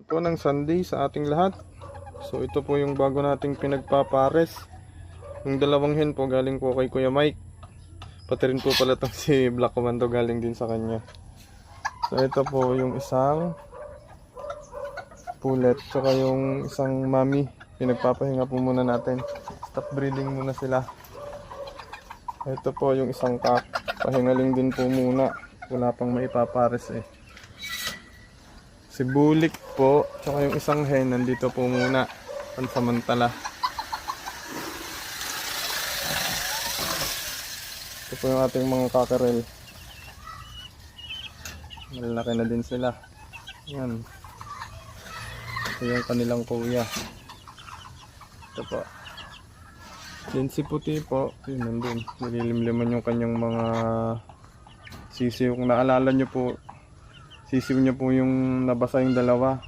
Po ng Sunday sa ating lahat. So ito po yung bago nating pinagpapares. Yung dalawang hen po galing po kay Kuya Mike. Pati rin po pala itong si Black Commando galing din sa kanya. So ito po yung isang pullet tsaka yung isang mami. Pinagpapahinga po muna natin. Stop breeding muna sila. Ito po yung isang cock. Pahingaling din po muna. Wala pang maipapares eh. Si Bulik po, tsaka yung isang hen nandito po muna, pansamantala. Ito po yung ating mga cockerel. Malalaki na din sila. Yan. Ito yung kanilang kuya. Ito po. Yan si puti po, yun nandun. Nililimliman yung kanyang mga sisiw. Kung naalala nyo po, sisiw niya po yung nabasa yung dalawa.